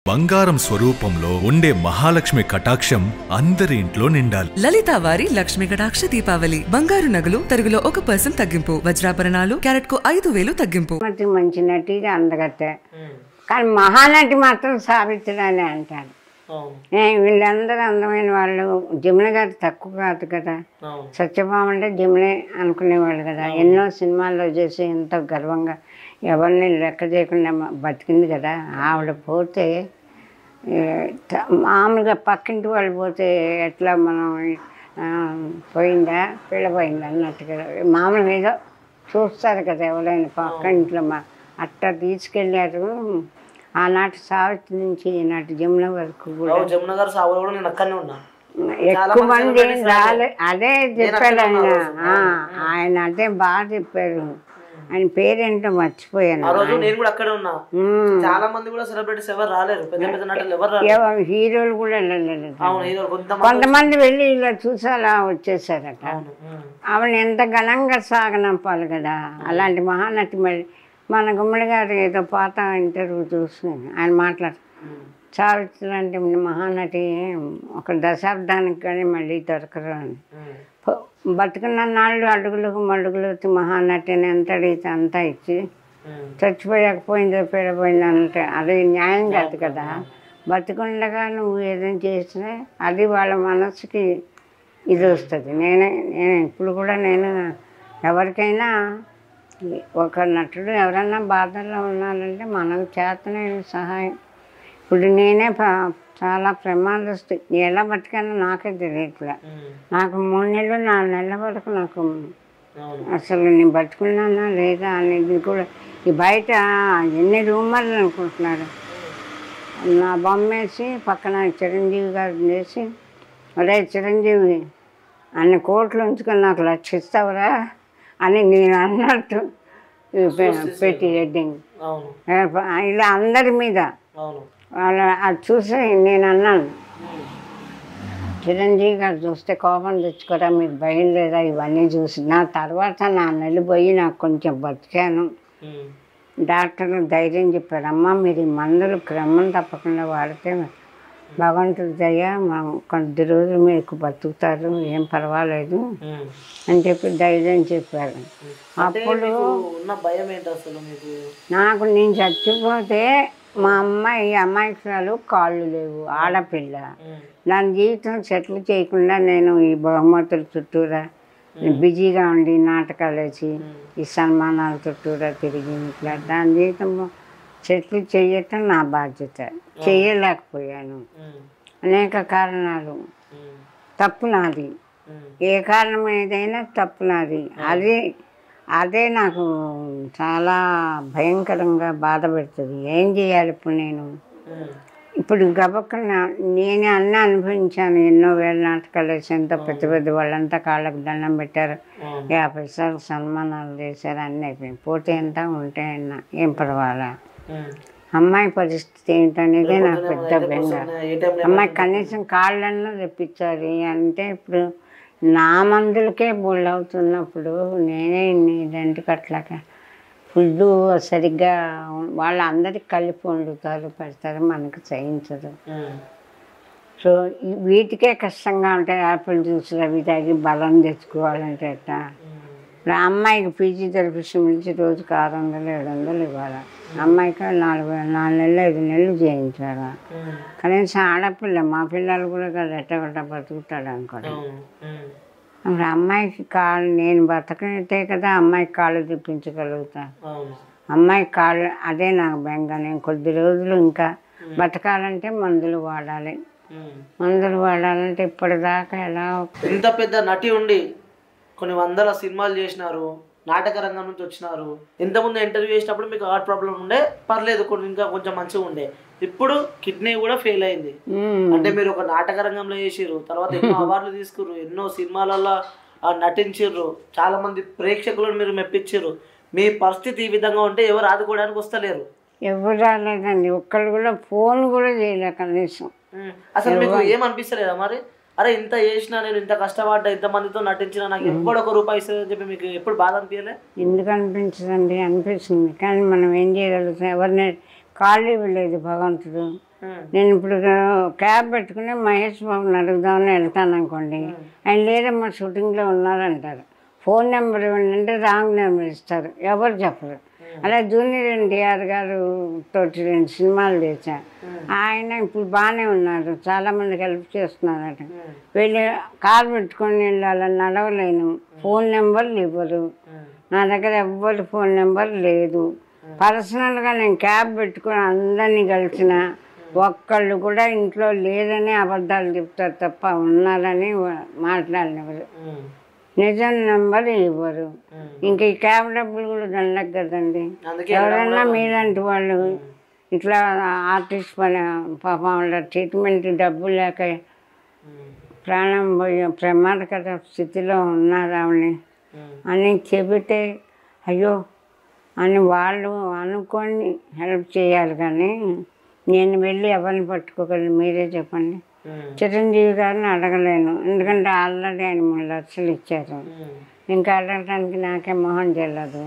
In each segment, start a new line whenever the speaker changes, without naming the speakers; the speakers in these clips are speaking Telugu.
బంగారం స్వరూపంలో ఉండే మహాలక్ష్మి కటాక్షం అందరి ఇంట్లో నిండాలి.
లలిత వారి లక్ష్మి కటాక్ష దీపావళి. బంగారు నగలు తరుగులో 1% తగ్గింపు. వజ్రాభరణాలు క్యారెట్ కు 5,000 తగ్గింపు.
మంచి నటిగా అందగత్తే, కానీ మహానటి మాత్రం సావిత్రి అని అంటారు. వీళ్ళందరూ అందమైన వాళ్ళు. జమున గారు తక్కువ కాదు కదా, సత్యభామ అంటే జమునే అనుకునేవాళ్ళు కదా. ఎన్నో సినిమాల్లో చేసి ఎంతో గర్వంగా ఎవరిని లెక్క చేయకుండా బతికింది కదా. ఆవిడ పోతే మామూలుగా పక్కింటి వాళ్ళు పోతే ఎట్లా మనం పోయిందా పిల్లపోయిందా అన్నట్టుగా మామూలుగా ఏదో చూస్తారు కదా ఎవరైనా పక్కింట్లో. అట్లా తీసుకెళ్ళారు. ఆనాటి సావిత్రి నుంచి ఈనాటి జమున వరకు కూడా ఎక్కువ మంది రాలే. అదే చెప్పాడు ఆయన అదే బాగా చెప్పారు. ఆయన పేరేంటో మర్చిపోయాను. హీరోలు కూడా వెళ్ళలేదు. కొంతమంది వెళ్ళి ఇలా చూసి అలా వచ్చేసారట. ఆవిడ ఎంత ఘనంగా సాగనంపాలి కదా. అలాంటి మహానటి మరి మన గుమ్మడి గారు ఏదో పాత ఇంటర్వ్యూ చూస్తున్నాను. ఆయన మాట్లాడు సావిత్రి లాంటి మహానటి ఒక దశాబ్దానికి కానీ మళ్ళీ దొరకరు అని. బతుకున్న నాళ్ళు అడుగులకు మడుగులు మహానటి అని ఎంత అడిగితే అంతా ఇచ్చి చచ్చిపోయకపోయిందో పెడపోయిందో అంటే అది న్యాయం కాదు కదా. బతుకుండగా నువ్వు ఏదైనా చేసినా అది వాళ్ళ మనసుకి ఇది వస్తుంది. నేను ఇప్పుడు కూడా నేను ఎవరికైనా ఒక నటుడు ఎవరన్నా బాధల్లో ఉన్నారంటే మనకు చేతనైన సహాయం. ఇప్పుడు నేనే చాలా ప్రమాదస్తు ఎలా బతికానో నాకే తెలియట్లే. నాకు 3 నెలలు 4 నెలల వరకు నాకు అసలు నేను బతుకున్నానా లేదా అనేది కూడా ఈ బయట ఎన్ని రూమర్లు అనుకుంటున్నారు. నా బొమ్మ వేసి పక్కన చిరంజీవి గారు వేసి ఒరే చిరంజీవి అన్ని కోట్లు ఉంచుకొని నాకు 1,00,000 ఇస్తావురా అని నేను అన్నట్టు పెట్టి హెడ్డింగ్ ఇలా అందరి మీద వాళ్ళ అది చూసి నేను అన్నాను, చిరంజీవి గారు చూస్తే కోపం తెచ్చుకోరా, మీకు భయం లేదా ఇవన్నీ చూసి. నా తర్వాత 4 నెలలు పోయి నాకు కొంచెం బతికాను. డాక్టర్లు ధైర్యం చెప్పారు, అమ్మ మీరు ఈ మందులు క్రమం తప్పకుండా వాడితే భగవంతుడి దయ కొద్ది రోజులు మీకు బతుకుతారు, ఏం పర్వాలేదు అని చెప్పి ధైర్యం చెప్పారు. అప్పుడు నాకు నేను చచ్చిపోతే మా అమ్మాయికురాలు కాళ్ళు లేవు, ఆడపిల్ల. దాని జీవితం సెటిల్ చేయకుండా నేను ఈ బహుమతుల చుట్టూరా బిజీగా ఉండి నాటకాలు వేసి ఈ సన్మానాల చుట్టూరా తిరిగి ఇట్లా దాని జీవితం సెటిల్ చేయటం నా బాధ్యత. చేయలేకపోయాను. అనేక కారణాలు. తప్పు నాది. ఏ కారణం ఏదైనా తప్పు నాది. అదే నాకు చాలా భయంకరంగా బాధ పెడుతుంది. ఏం చేయాలి ఇప్పుడు నేను? ఇప్పుడు గబక్కన నేనే అన్నీ అనుభవించాను. ఎన్నో వేల నాటకాలు వేసి ఎంతో పెద్ద పెద్ద వాళ్ళంతా కాళ్ళకు దండం పెట్టారు, 50 సార్లు సన్మానాలు చేశారు, అన్నీ అయిపోయింది. పోతే ఎంత ఉంటే అన్నా ఏం పర్వాలా. అమ్మాయి పరిస్థితి ఏంటనేది నాకు పెద్ద బెంగ. అమ్మాయి కనీసం కాళ్ళన్నా తెప్పించాలి అంటే ఇప్పుడు నా మందులకే బోల్డ్ అవుతున్నప్పుడు నేనే ఇదంటికి అట్లాగా ఫుడ్ సరిగ్గా వాళ్ళందరికి కలిపి వండుతారు పెడతారు, మనకు చేయించదు. సో వీటికే కష్టంగా ఉంటాయి. యాపిల్ జ్యూసులు అవి తాగి బలం తెచ్చుకోవాలంటే ఎట్టా. ఇప్పుడు అమ్మాయికి ఫిజియోథెరపిస్ట్ నుంచి రోజుకి 600-700 ఇవ్వాలి. అమ్మాయికి 4 నెలలు 5 నెలలు చేయించారు. కనీసం ఆడపిల్ల మా పిల్లలు కూడా కదా ఎట్టగట్ట బతుకుతాడు అనుకోండి. అప్పుడు అమ్మాయికి కాళ్ళు నేను బతకనితే కదా అమ్మాయికి కాళ్ళు తెప్పించగలుగుతా. అమ్మాయి కాళ్ళు అదే నాకు బెంగ. నేను కొద్ది రోజులు ఇంకా బతకాలంటే మందులు వాడాలి. మందులు వాడాలంటే ఇప్పటిదాకా ఎలా.
ఇంత పెద్ద నటి ఉండి కొన్ని 100 సినిమాలు చేసినారు, నాటక రంగం నుంచి వచ్చినారు. ఇంతకుముందు ఇంటర్వ్యూ చేసినప్పుడు మీకు హార్ట్ ప్రాబ్లం ఉండే, పర్లేదు ఇంకా కొంచెం మంచిగా ఉండే. ఇప్పుడు కిడ్నీ కూడా ఫెయిల్ అయింది. అంటే మీరు ఒక నాటక రంగంలో చేసిర్రు, తర్వాత ఎన్నో అవార్డులు తీసుకుర్రు, ఎన్నో సినిమాలలో నటించిర్రు, చాలా మంది ప్రేక్షకులను మీరు మెప్పించారు. మీ పరిస్థితి ఈ విధంగా ఉంటే ఎవరు ఆదుకోవడానికి వస్తలేరు.
ఎవరు రాలేదండి. ఒక్కళ్ళు కూడా ఫోన్ కూడా చేయలేదు కనీసం.
అసలు మీకు ఏమనిపిస్తలేదా మరి? అరే ఇంత చేసినా, నేను ఇంత కష్టపడ్డా, ఇంతమందితో నటించినా, నాకు ఎప్పుడు 1 రూపాయి ఇస్తుందని చెప్పి మీకు ఎప్పుడు బాధ అనిపించలే?
ఎందుకు అనిపించదండి? అనిపిస్తుంది. కానీ మనం ఏం చేయగలుగుతాం? ఎవరిని కాళ్ళు ఇవ్వలేదు భగవంతుడు. నేను ఇప్పుడు క్యాబ్ పెట్టుకుని మహేష్ బాబుని అడుగుదామని వెళ్తాను అనుకోండి, ఆయన లేదమ్మా షూటింగ్లో ఉన్నారంటారు. ఫోన్ నెంబర్ ఇవ్వండి అంటే రాంగ్ నెంబర్ ఇస్తారు, ఎవరు చెప్పరు. అలా జూనియర్ ఎన్టీఆర్ గారు తోటి 2 సినిమాలు చేశాను. ఆయన ఇప్పుడు బాగానే ఉన్నారు, చాలామందికి హెల్ప్ చేస్తున్నారట. వెళ్ళి కారు పెట్టుకొని వెళ్ళాలని నడవలేను, ఫోన్ నెంబర్లు ఇవ్వరు. నా దగ్గర ఎవ్వరు ఫోన్ నెంబర్ లేదు. పర్సనల్గా నేను క్యాబ్ పెట్టుకొని అందరినీ కలిసిన ఒక్కళ్ళు కూడా ఇంట్లో లేదని అబద్ధాలు చెప్తారు తప్ప ఉన్నారని మాట్లాడినవారు. నిజం నెంబర్ ఇవ్వరు. ఇంకా ఈ క్యాబ్ డబ్బులు కూడా దండకు కదండి. ఎవరన్నా మీలాంటి వాళ్ళు ఇట్లా ఆర్టిస్ట్ పని పాపం వాళ్ళ ట్రీట్మెంట్ డబ్బులు లేక ప్రాణం పోయి ప్రమాదకర స్థితిలో ఉన్నారు ఆవిడని అని చెబితే అయ్యో అని వాళ్ళు అనుకొని హెల్ప్ చేయాలి. కానీ నేను వెళ్ళి ఎవరిని పట్టుకోగలను, మీరే చెప్పండి. చిరంజీవి గారిని అడగలేను, ఎందుకంటే ఆల్రెడీ ఆయన 3 లక్షలు ఇచ్చారు. ఇంకా అడగడానికి నాకే మొహం చెల్లదు.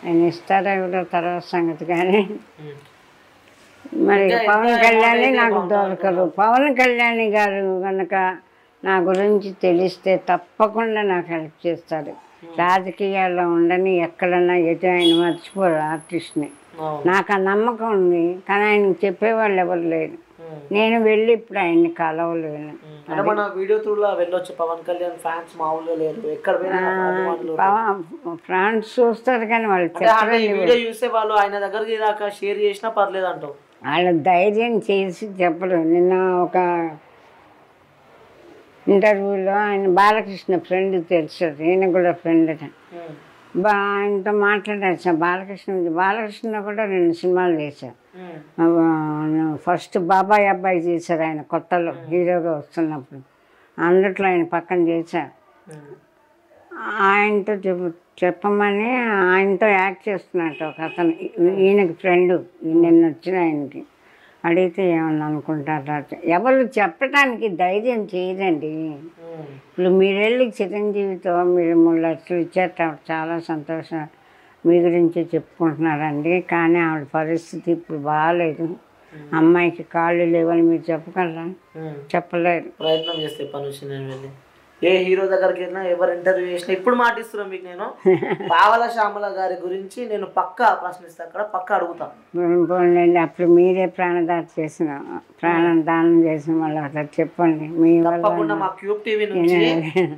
ఆయన ఇస్తారా ఇవ్వడో తర్వాత సంగతి. కానీ మరి పవన్ కళ్యాణ్ నాకు దొరకరు. పవన్ కళ్యాణ్ గారు కనుక నా గురించి తెలిస్తే తప్పకుండా నాకు హెల్ప్ చేస్తారు. రాజకీయాల్లో ఉండని ఎక్కడన్నా ఎటు ఆయన మర్చిపోరు ఆర్టిస్ట్ని. నాకు ఆ నమ్మకం ఉంది, కానీ ఆయనకు చెప్పేవాళ్ళు ఎవరు లేరు. నేను వెళ్ళి ఇప్పుడు ఆయన్ని కలవలేను. ఫ్రాన్స్ చూస్తారు కానీ వాళ్ళు చెప్పలేదు. వాళ్ళు ధైర్యం చేసి చెప్పరు. నిన్న ఒక ఇంటర్వ్యూలో ఆయన బాలకృష్ణ ఫ్రెండ్ తెలుసు, ఈయన కూడా ఫ్రెండ్. ఆయనతో మాట్లాడారు సార్ బాలకృష్ణ కూడా 2 సినిమాలు చేశారు. ఫస్ట్ బాబాయ్ అబ్బాయి చేశారు ఆయన కొత్తలో హీరోగా వస్తున్నప్పుడు, అందుట్లో ఆయన పక్కన చేశారు. ఆయనతో చెప్పమని ఆయనతో యాక్ట్ చేస్తున్నట్టు ఒక అతను, ఈయనకి ఫ్రెండు. నిన్న వచ్చిన ఆయనకి అడిగితే ఏమన్నా అనుకుంటారా, ఎవరు చెప్పడానికి ధైర్యం చేయదండి. ఇప్పుడు మీరు వెళ్ళి చిరంజీవితో మీరు 3 లక్షలు ఇచ్చారు, చాలా సంతోషం, మీ గురించి చెప్పుకుంటున్నారండి. కానీ ఆవిడ పరిస్థితి ఇప్పుడు బాగాలేదు, అమ్మాయికి కాళ్ళు లేవని మీరు చెప్పగలరా? చెప్పలేరు.
ప్రయత్నం చేస్తే పని ఏ హీరో దగ్గరికి వెళ్ళినా ఎవరు ఇంటర్వ్యూ చేసినా ఇప్పుడు మాటిస్తున్నాను మీకు. నేను పావల శ్యామల గారి గురించి నేను పక్కా ప్రశ్నిస్తా, అక్కడ పక్కా అడుగుతాను.
అప్పుడు మీరే ప్రాణం దానం చేసిన వాళ్ళు అట్లా చెప్పండి. మీ
తప్పకుండా మా క్యూబ్ టీవీ నుంచి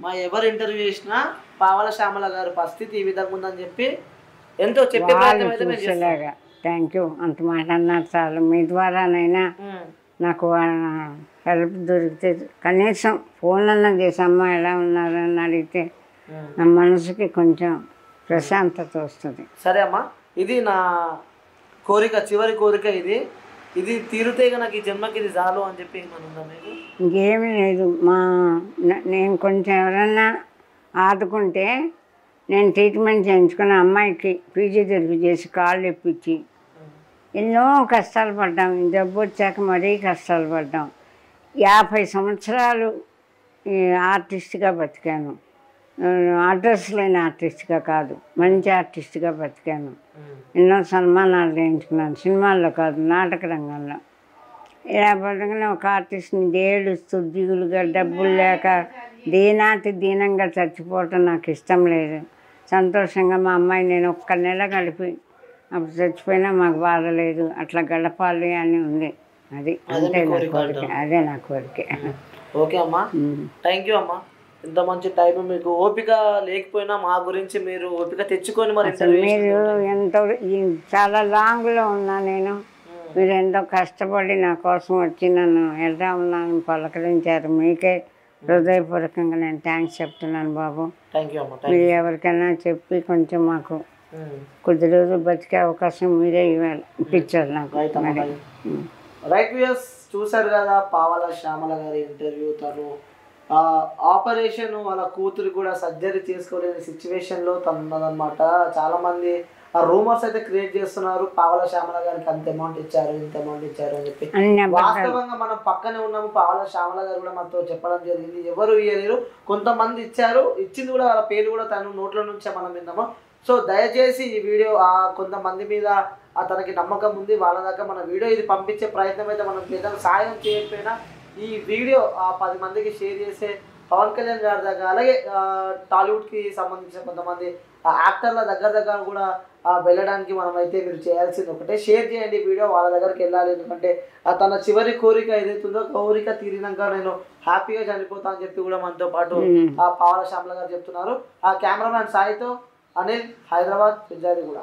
మా ఎవరు ఇంటర్వ్యూ చేసినా పావల శ్యామల గారి పరిస్థితి ఈ విధంగా ఉందని చెప్పి ఎంతో చెప్పే ప్రయత్నం అయితే మేము చేస్తాం.
Thank you. అంత మాట అన్నారు చాలు. మీ ద్వారానైనా నాకు హెల్ప్ దొరికితే కనీసం ఫోన్ అన్నా చేసి అమ్మ ఎలా ఉన్నారని అడిగితే నా మనసుకి కొంచెం ప్రశాంతత వస్తుంది.
సరే అమ్మా, ఇది నా కోరిక, చివరి కోరిక. ఇది తీరితే నాకు ఈ జన్మకి ఇది చాలు అని చెప్పి
ఇంకేమీ లేదు. నేను కొంచెం ఎవరన్నా ఆదుకుంటే నేను ట్రీట్మెంట్ చేయించుకుని అమ్మాయికి ఫిజియోథెరపీ చేసి కాళ్ళు ఎప్పించి ఎన్నో కష్టాలు పడ్డాం. జబ్బు వచ్చాక మరీ కష్టాలు పడ్డాం. 50 సంవత్సరాలు ఆర్టిస్ట్గా బతికాను. అడ్రస్ లేని ఆర్టిస్ట్గా కాదు, మంచి ఆర్టిస్ట్గా బతికాను. ఎన్నో సన్మానాలు చేయించుకున్నాను, సినిమాల్లో కాదు నాటక రంగంలో. ఇలా బతకని ఒక ఆర్టిస్ట్ని ఏడుస్తూ దిగులుగా డబ్బులు లేక దీనంగా చచ్చిపోవటం నాకు ఇష్టం లేదు. సంతోషంగా మా అమ్మాయి నేను 1 నెల కలిపి అప్పుడు చచ్చిపోయినా మాకు బాధ లేదు, అట్లా గడపాలి అని ఉంది. అది అంతే నా కోరిక, అదే నా కోరిక.
ఓకే అమ్మా, థ్యాంక్ యూ అమ్మా. ఇంత మంచి టైం మీకు ఓపిక లేకపోయినా మా గురించి మీరు ఓపిక తెచ్చుకొని మరి
మీరు ఎంతో చాలా లాంగ్లో ఉన్నా నేను, మీరు ఎంతో కష్టపడి నా కోసం వచ్చి నన్ను ఎలా ఉన్నాను పలకరించారు. మీకే హృదయపూర్వకంగా నేను థ్యాంక్స్ చెప్తున్నాను బాబు. మీరు ఎవరికైనా చెప్పి కొంచెం మాకు కొద్ది రోజులు బతికే అవకాశం మీరే ఇవ్వాలి, ఇప్పించారు నాకు.
రైట్ వ్యూయర్స్, చూసారు కదా పావల శ్యామల గారి ఇంటర్వ్యూ. తను ఆపరేషన్ వాళ్ళ కూతురు కూడా సర్జరీ చేసుకోలేని సిచ్యువేషన్లో తను ఉన్నదన్నమాట. చాలామంది ఆ రూమర్స్ అయితే క్రియేట్ చేస్తున్నారు, పావల శ్యామల గారికి అంత అమౌంట్ ఇచ్చారు, ఇంత అమౌంట్ ఇచ్చారు అని చెప్పి. వాస్తవంగా మనం పక్కనే ఉన్నాము, పావల శ్యామల గారు కూడా మనతో చెప్పడం జరిగింది ఎవరు ఇయ్యలేరు, కొంతమంది ఇచ్చారు, ఇచ్చింది కూడా వాళ్ళ పేరు కూడా తను నోట్ల నుంచే మనం విన్నాము. సో దయచేసి ఈ వీడియో కొంతమంది మీద తనకి నమ్మకం ఉంది. వాళ్ళ దాకా మన వీడియో ఇది పంపించే ప్రయత్నం అయితే మనం చేద్దాం. సాయం చేయకపోయినా ఈ వీడియో 10 మందికి షేర్ చేసే పవన్ కళ్యాణ్ గారి దగ్గర, అలాగే టాలీవుడ్కి సంబంధించిన కొంతమంది యాక్టర్ల దగ్గర కూడా వెళ్ళడానికి మనం అయితే మీరు చేయాల్సింది ఒకటే, షేర్ చేయండి వీడియో, వాళ్ళ దగ్గరికి వెళ్ళాలి. ఎందుకంటే తన చివరి కోరిక ఏదైతుందో కోరిక తీరినాక నేను హ్యాపీగా చనిపోతా అని చెప్పి కూడా మనతో పాటు పావల శ్యామల గారు చెప్తున్నారు. కెమెరామ్యాన్ సాయితో అనిల్, హైదరాబాద్, విజయవాడ.